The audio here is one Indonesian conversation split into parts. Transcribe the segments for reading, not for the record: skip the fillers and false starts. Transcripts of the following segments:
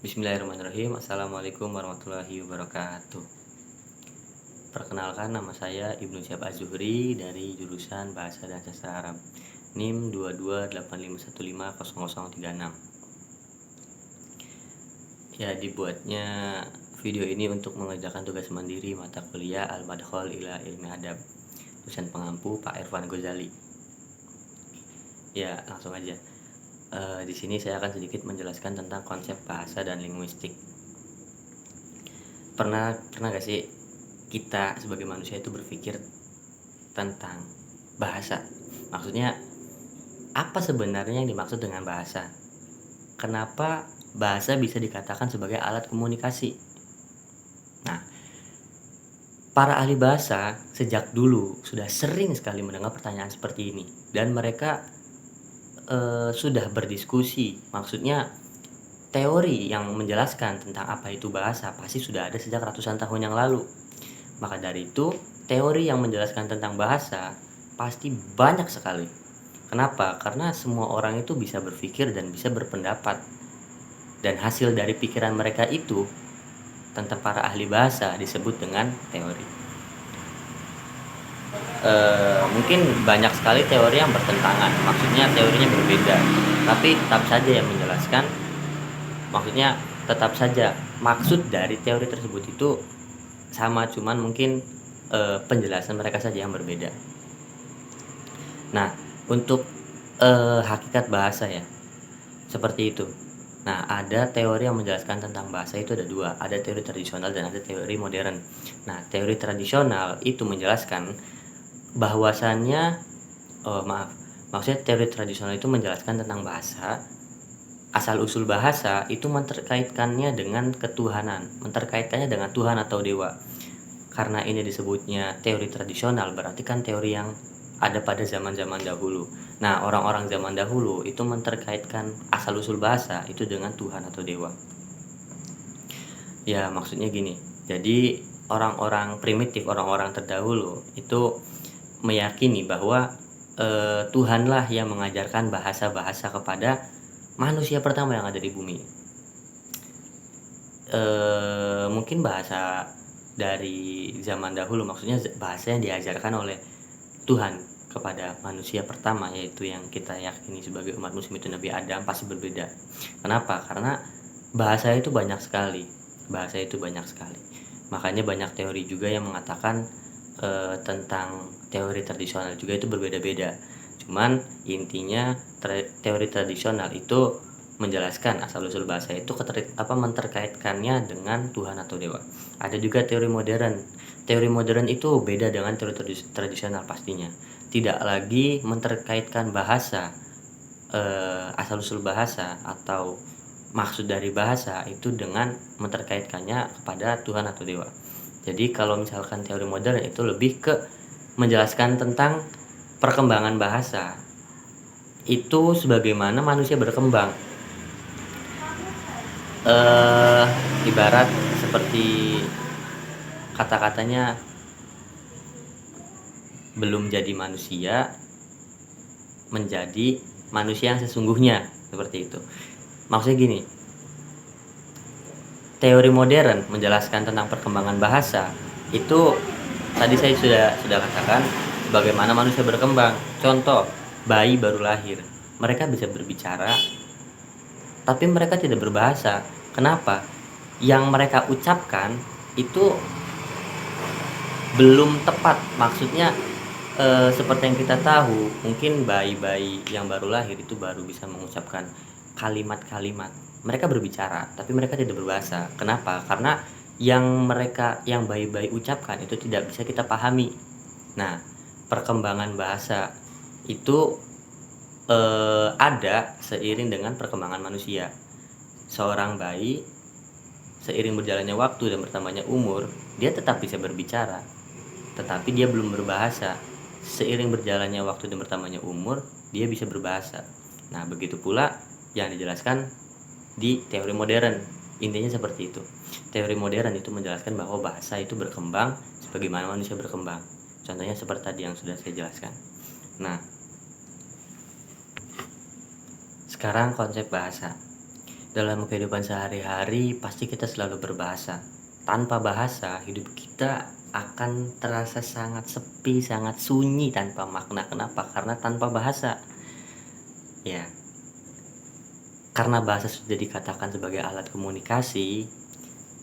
Bismillahirrahmanirrahim. Assalamualaikum warahmatullahi wabarakatuh. Perkenalkan, nama saya Ibnu Syihab Az-Zuhri dari jurusan Bahasa dan Sastra Arab, NIM 2285150036. Ya, dibuatnya video ini untuk mengerjakan tugas mandiri mata kuliah Al-Madkhal ila Ilmi Adab, dosen pengampu Pak Irfan Ghazali. Ya, langsung aja. Di sini saya akan sedikit menjelaskan tentang konsep bahasa dan linguistik. Pernah gak sih kita sebagai manusia itu berpikir tentang bahasa? Maksudnya apa sebenarnya yang dimaksud dengan bahasa? Kenapa bahasa bisa dikatakan sebagai alat komunikasi? Nah, para ahli bahasa sejak dulu sudah sering sekali mendengar pertanyaan seperti ini, dan mereka sudah berdiskusi. Maksudnya teori yang menjelaskan tentang apa itu bahasa pasti sudah ada sejak ratusan tahun yang lalu. Maka dari itu, teori yang menjelaskan tentang bahasa pasti banyak sekali. Kenapa? Karena semua orang itu bisa berpikir dan bisa berpendapat. Dan hasil dari pikiran mereka itu tentang para ahli bahasa disebut dengan teori. Mungkin banyak sekali teori yang bertentangan, maksudnya teorinya berbeda, tapi tetap saja yang menjelaskan, maksudnya tetap saja maksud dari teori tersebut itu sama, cuman mungkin penjelasan mereka saja yang berbeda. Nah, untuk hakikat bahasa ya, seperti itu. Nah, ada teori yang menjelaskan tentang bahasa itu ada dua, ada teori tradisional dan ada teori modern. Nah, teori tradisional itu menjelaskan bahwasannya, maksudnya teori tradisional itu menjelaskan tentang bahasa, asal-usul bahasa itu menterkaitkannya dengan ketuhanan, menterkaitkannya dengan Tuhan atau dewa. Karena ini disebutnya teori tradisional, berarti kan teori yang ada pada zaman-zaman dahulu. Nah, orang-orang zaman dahulu itu menterkaitkan asal-usul bahasa itu dengan Tuhan atau dewa. Ya, maksudnya gini. Jadi, orang-orang primitif, orang-orang terdahulu itu meyakini bahwa Tuhanlah yang mengajarkan bahasa-bahasa kepada manusia pertama yang ada di bumi. Mungkin bahasa dari zaman dahulu, maksudnya bahasa yang diajarkan oleh Tuhan kepada manusia pertama, yaitu yang kita yakini sebagai umat muslim itu Nabi Adam, pasti berbeda. Kenapa? Karena bahasa itu banyak sekali. Makanya banyak teori juga yang mengatakan tentang teori tradisional juga itu berbeda-beda. Cuman intinya teori tradisional itu menjelaskan asal-usul bahasa itu menterkaitkannya dengan Tuhan atau dewa. Ada juga teori modern. Teori modern itu beda dengan teori tradisional pastinya. Tidak lagi menterkaitkan bahasa, asal-usul bahasa atau maksud dari bahasa itu dengan menterkaitkannya kepada Tuhan atau dewa. Jadi kalau misalkan teori modern itu lebih ke menjelaskan tentang perkembangan bahasa. Itu sebagaimana manusia berkembang. Ibarat seperti kata-katanya belum jadi manusia menjadi manusia yang sesungguhnya, seperti itu. Maksudnya gini, teori modern menjelaskan tentang perkembangan bahasa itu tadi saya sudah katakan bagaimana manusia berkembang. Contoh, bayi baru lahir, mereka bisa berbicara tapi mereka tidak berbahasa. Kenapa? Yang mereka ucapkan itu belum tepat. Maksudnya seperti yang kita tahu, mungkin bayi-bayi yang baru lahir itu baru bisa mengucapkan kalimat-kalimat. Mereka berbicara, tapi mereka tidak berbahasa. Kenapa? Karena yang bayi-bayi ucapkan itu tidak bisa kita pahami. Nah, perkembangan bahasa itu ada seiring dengan perkembangan manusia. Seorang bayi seiring berjalannya waktu dan bertambahnya umur, dia tetap bisa berbicara, tetapi dia belum berbahasa. Seiring berjalannya waktu dan bertambahnya umur, dia bisa berbahasa. Nah, begitu pula yang dijelaskan di teori modern. Intinya seperti itu. Teori modern itu menjelaskan bahwa bahasa itu berkembang sebagaimana manusia berkembang. Contohnya seperti tadi yang sudah saya jelaskan. Nah, sekarang konsep bahasa. Dalam kehidupan sehari-hari pasti kita selalu berbahasa. Tanpa bahasa, hidup kita akan terasa sangat sepi, sangat sunyi, tanpa makna. Kenapa? Karena tanpa bahasa. Ya, karena bahasa sudah dikatakan sebagai alat komunikasi,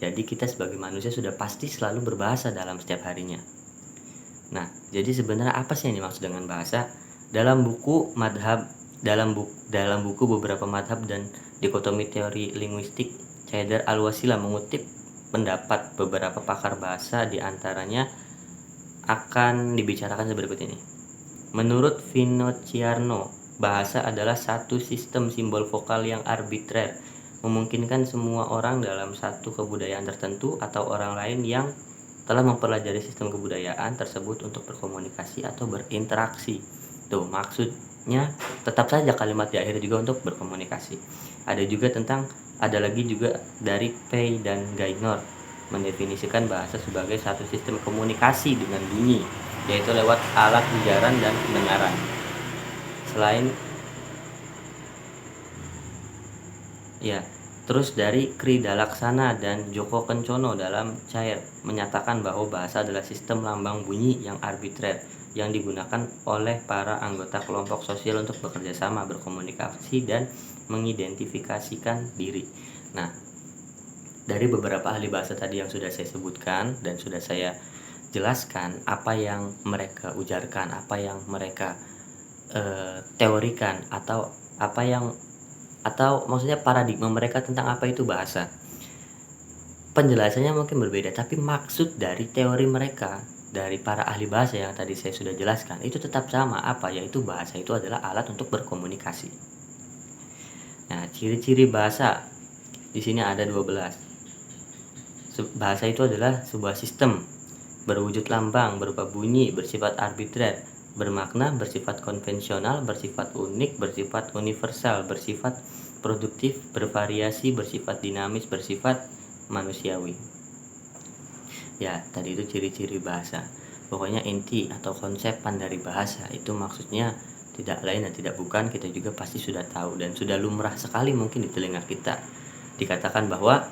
jadi kita sebagai manusia sudah pasti selalu berbahasa dalam setiap harinya. Nah, jadi sebenarnya apa sih yang dimaksud dengan bahasa? Dalam buku madhab, dalam buku beberapa madhab dan dikotomi teori linguistik, Haidar Al-Wasila mengutip pendapat beberapa pakar bahasa, di antaranya akan dibicarakan seperti ini. Menurut Finocchiaro, bahasa adalah satu sistem simbol vokal yang arbitrer, memungkinkan semua orang dalam satu kebudayaan tertentu atau orang lain yang telah mempelajari sistem kebudayaan tersebut untuk berkomunikasi atau berinteraksi. Tuh, maksudnya tetap saja kalimat di akhir juga untuk berkomunikasi. Ada lagi juga dari Pei dan Gaynor mendefinisikan bahasa sebagai satu sistem komunikasi dengan bunyi, yaitu lewat alat ujaran dan pendengaran. Selain ya, terus dari Kri Dalaksana dan Joko Kencono dalam Cair menyatakan bahwa bahasa adalah sistem lambang bunyi yang arbitrer yang digunakan oleh para anggota kelompok sosial untuk bekerja sama, berkomunikasi, dan mengidentifikasikan diri. Nah, dari beberapa ahli bahasa tadi yang sudah saya sebutkan dan sudah saya jelaskan apa yang mereka ujarkan, apa yang mereka teorikan, atau maksudnya paradigma mereka tentang apa itu bahasa. Penjelasannya mungkin berbeda, tapi maksud dari teori mereka, dari para ahli bahasa yang tadi saya sudah jelaskan, itu tetap sama, yaitu bahasa itu adalah alat untuk berkomunikasi. Nah, ciri-ciri bahasa di sini ada 12. Bahasa itu adalah sebuah sistem berwujud lambang, berupa bunyi, bersifat arbitrer, bermakna, bersifat konvensional, bersifat unik, bersifat universal, bersifat produktif, bervariasi, bersifat dinamis, bersifat manusiawi. Ya, tadi itu ciri-ciri bahasa. Pokoknya inti atau konsepan dari bahasa itu maksudnya tidak lain dan tidak bukan, kita juga pasti sudah tahu dan sudah lumrah sekali mungkin di telinga kita. Dikatakan bahwa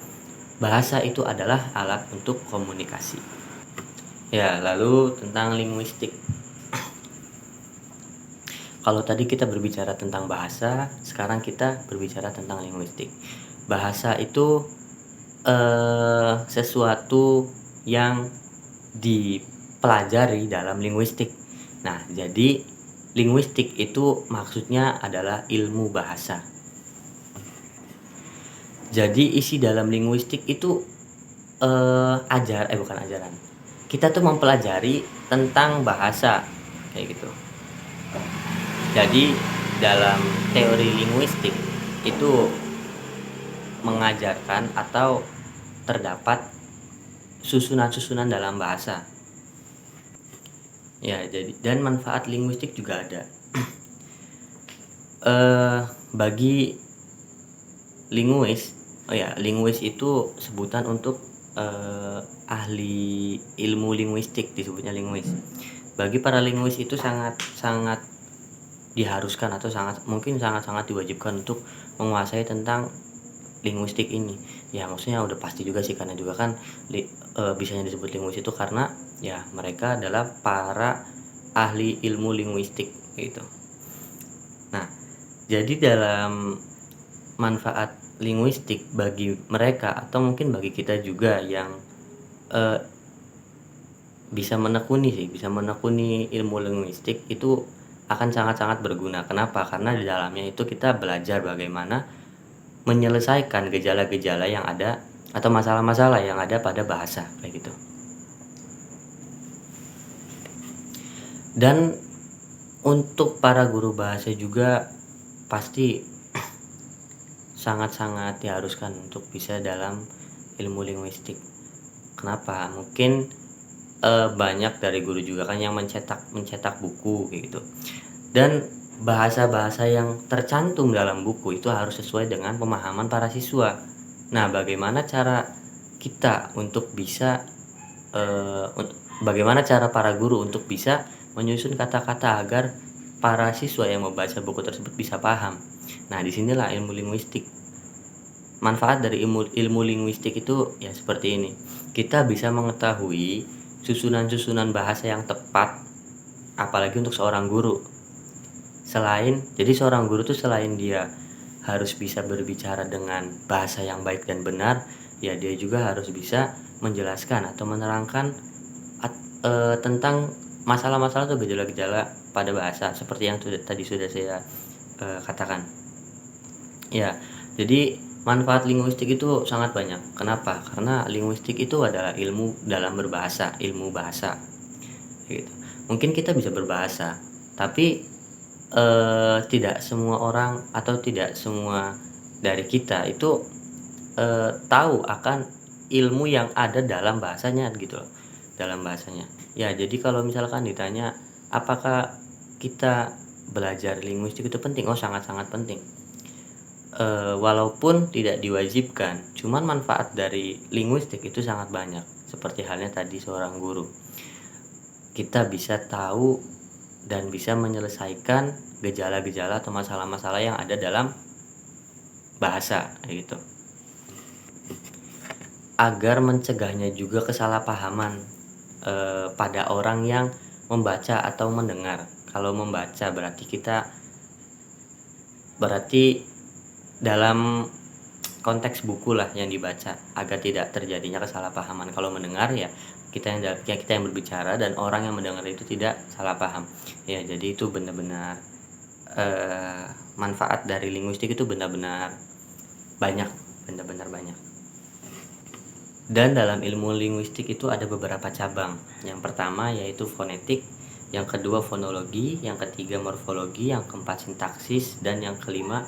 bahasa itu adalah alat untuk komunikasi. Ya, lalu tentang linguistik. Kalau tadi kita berbicara tentang bahasa, sekarang kita berbicara tentang linguistik. Bahasa itu sesuatu yang dipelajari dalam linguistik. Nah, jadi linguistik itu maksudnya adalah ilmu bahasa. Jadi isi dalam linguistik itu bukan ajaran. Kita tuh mempelajari tentang bahasa kayak gitu. Jadi dalam teori linguistik itu mengajarkan atau terdapat susunan-susunan dalam bahasa. Ya, jadi dan manfaat linguistik juga ada. Bagi linguis itu sebutan untuk ahli ilmu linguistik, disebutnya linguis. Bagi para linguis itu sangat diharuskan atau sangat diwajibkan untuk menguasai tentang linguistik ini. Ya, maksudnya udah pasti juga sih, karena juga kan bisanya disebut linguis itu karena ya mereka adalah para ahli ilmu linguistik gitu. Nah, jadi dalam manfaat linguistik bagi mereka atau mungkin bagi kita juga yang bisa menekuni ilmu linguistik itu akan sangat-sangat berguna. Kenapa? Karena di dalamnya itu kita belajar bagaimana menyelesaikan gejala-gejala yang ada atau masalah-masalah yang ada pada bahasa kayak gitu. Dan untuk para guru bahasa juga pasti sangat-sangat diharuskan untuk bisa dalam ilmu linguistik. Kenapa? Mungkin banyak dari guru juga kan yang mencetak buku kayak gitu. Dan bahasa-bahasa yang tercantum dalam buku itu harus sesuai dengan pemahaman para siswa. Nah, bagaimana cara kita untuk bisa bagaimana cara para guru untuk bisa menyusun kata-kata agar para siswa yang membaca buku tersebut bisa paham. Nah, disinilah ilmu linguistik manfaat dari ilmu linguistik itu ya seperti ini. Kita bisa mengetahui susunan-susunan bahasa yang tepat, apalagi untuk seorang guru. Jadi seorang guru tuh selain dia harus bisa berbicara dengan bahasa yang baik dan benar, ya dia juga harus bisa menjelaskan atau menerangkan tentang masalah-masalah atau gejala-gejala pada bahasa seperti yang tadi sudah saya katakan. Ya, jadi manfaat linguistik itu sangat banyak. Kenapa? Karena linguistik itu adalah ilmu dalam berbahasa, ilmu bahasa. Gitu. Mungkin kita bisa berbahasa, tapi tidak semua orang atau tidak semua dari kita itu tahu akan ilmu yang ada dalam bahasanya gitu loh, dalam bahasanya. Ya, jadi kalau misalkan ditanya apakah kita belajar linguistik itu penting? Oh, sangat-sangat penting. Walaupun tidak diwajibkan, cuman manfaat dari linguistik itu sangat banyak. Seperti halnya tadi seorang guru. Kita bisa tahu dan bisa menyelesaikan gejala-gejala atau masalah-masalah yang ada dalam bahasa gitu. Agar mencegahnya juga kesalahpahaman pada orang yang membaca atau mendengar. Kalau membaca berarti dalam konteks buku lah yang dibaca, agar tidak terjadinya kesalahpahaman. Kalau mendengar ya kita yang berbicara dan orang yang mendengar itu tidak salah paham. Ya, jadi itu benar-benar manfaat dari linguistik itu benar-benar banyak. Dan dalam ilmu linguistik itu ada beberapa cabang. Yang pertama yaitu fonetik, yang kedua fonologi, yang ketiga morfologi, yang keempat sintaksis, dan yang kelima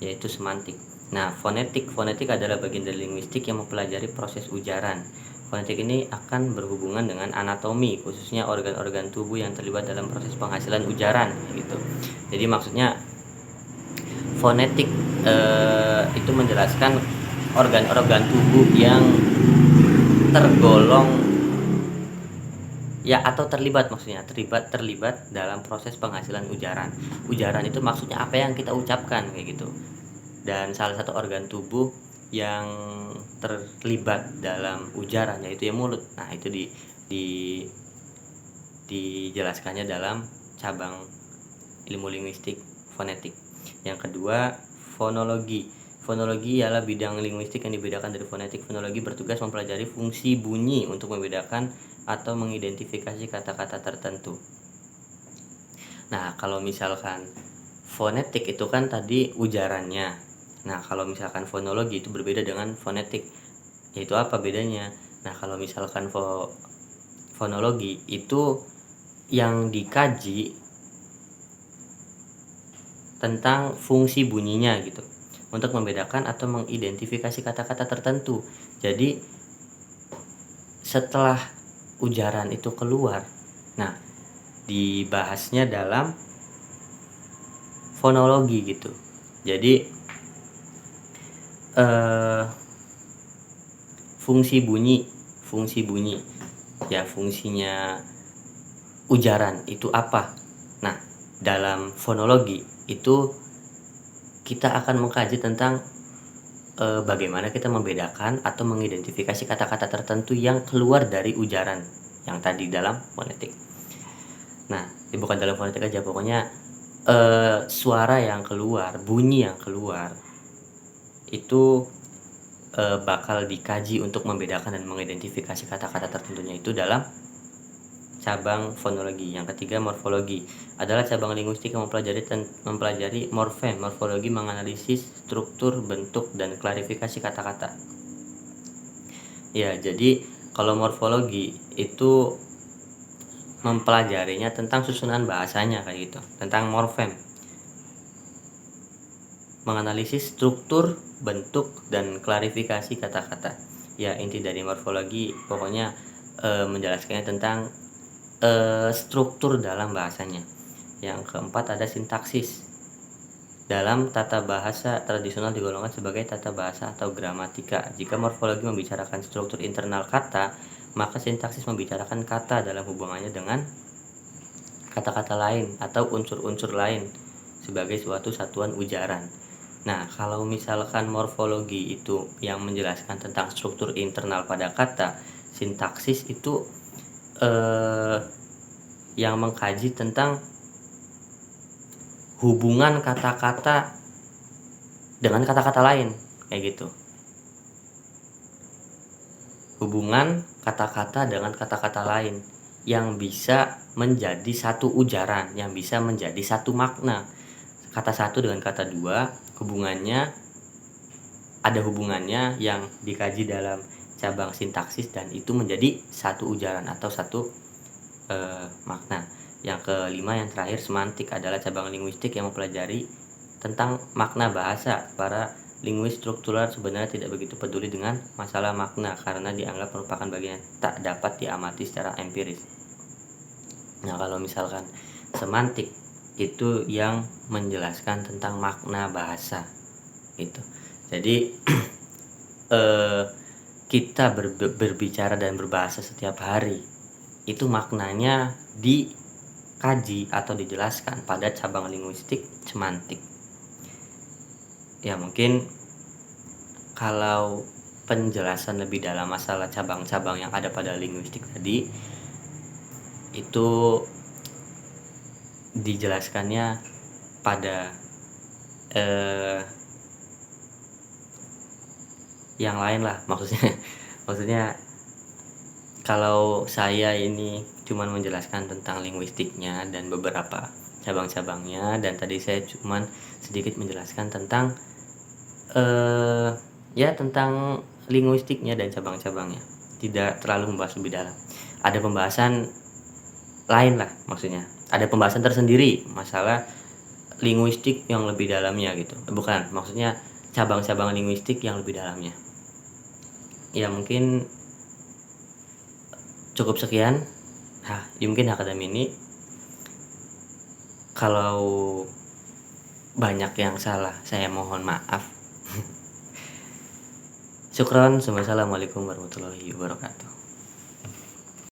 yaitu semantik. Nah, fonetik adalah bagian dari linguistik yang mempelajari proses ujaran. Fonetik ini akan berhubungan dengan anatomi, khususnya organ-organ tubuh yang terlibat dalam proses penghasilan ujaran gitu. Jadi maksudnya fonetik itu menjelaskan organ-organ tubuh yang tergolong ya atau terlibat dalam proses penghasilan ujaran. Ujaran itu maksudnya apa yang kita ucapkan kayak gitu. Dan salah satu organ tubuh yang terlibat dalam ujaran yaitu ya mulut. Nah, itu dijelaskannya dalam cabang ilmu linguistik fonetik. Yang kedua, fonologi. Fonologi ialah bidang linguistik yang dibedakan dari fonetik. Fonologi bertugas mempelajari fungsi bunyi untuk membedakan atau mengidentifikasi kata-kata tertentu. Nah, kalau misalkan fonetik itu kan tadi ujarannya. Nah, kalau misalkan fonologi itu berbeda dengan fonetik. Yaitu apa bedanya? Nah, kalau misalkan fonologi itu yang dikaji tentang fungsi bunyinya gitu, untuk membedakan atau mengidentifikasi kata-kata tertentu. Jadi setelah ujaran itu keluar, nah dibahasnya dalam fonologi gitu. Jadi fungsi bunyi ya, fungsinya ujaran itu apa. Nah, dalam fonologi itu kita akan mengkaji tentang bagaimana kita membedakan atau mengidentifikasi kata-kata tertentu yang keluar dari ujaran yang tadi dalam fonetik. Nah, bukan dalam fonetik aja, pokoknya suara yang keluar, bunyi yang keluar itu bakal dikaji untuk membedakan dan mengidentifikasi kata-kata tertentunya itu dalam cabang fonologi. Yang ketiga, morfologi adalah cabang linguistik yang mempelajari morfem. Morfologi menganalisis struktur, bentuk, dan klarifikasi kata-kata. Ya, jadi kalau morfologi itu mempelajarinya tentang susunan bahasanya kayak gitu, tentang morfem. Menganalisis struktur, bentuk, dan klarifikasi kata-kata. Ya, inti dari morfologi pokoknya menjelaskannya tentang struktur dalam bahasanya. Yang keempat ada sintaksis. Dalam tata bahasa tradisional digolongkan sebagai tata bahasa atau gramatika. Jika morfologi membicarakan struktur internal kata, maka sintaksis membicarakan kata dalam hubungannya dengan kata-kata lain atau unsur-unsur lain sebagai suatu satuan ujaran. Nah, kalau misalkan morfologi itu yang menjelaskan tentang struktur internal pada kata, sintaksis itu eh, yang mengkaji tentang hubungan kata-kata dengan kata-kata lain, kayak gitu. Hubungan kata-kata dengan kata-kata lain yang bisa menjadi satu ujaran, yang bisa menjadi satu makna. Kata satu dengan kata dua, ada hubungannya yang dikaji dalam cabang sintaksis dan itu menjadi satu ujaran atau satu makna. Yang kelima, yang terakhir, semantik adalah cabang linguistik yang mempelajari tentang makna bahasa. Para linguis struktural sebenarnya tidak begitu peduli dengan masalah makna karena dianggap merupakan bagian yang tak dapat diamati secara empiris. Nah, kalau misalkan semantik itu yang menjelaskan tentang makna bahasa gitu. Jadi kita berbicara dan berbahasa setiap hari itu maknanya dikaji atau dijelaskan pada cabang linguistik semantik. Ya, mungkin kalau penjelasan lebih dalam masalah cabang-cabang yang ada pada linguistik tadi itu dijelaskannya pada yang lain lah, maksudnya kalau saya ini cuman menjelaskan tentang linguistiknya dan beberapa cabang-cabangnya, dan tadi saya cuman sedikit menjelaskan tentang tentang linguistiknya dan cabang-cabangnya, tidak terlalu membahas lebih dalam. Ada pembahasan lain lah, maksudnya ada pembahasan tersendiri masalah linguistik yang lebih dalamnya gitu, bukan, maksudnya cabang-cabang linguistik yang lebih dalamnya. Ya, mungkin cukup sekian. Mungkin akademi ini kalau banyak yang salah saya mohon maaf. Syukron. Assalamualaikum warahmatullahi wabarakatuh.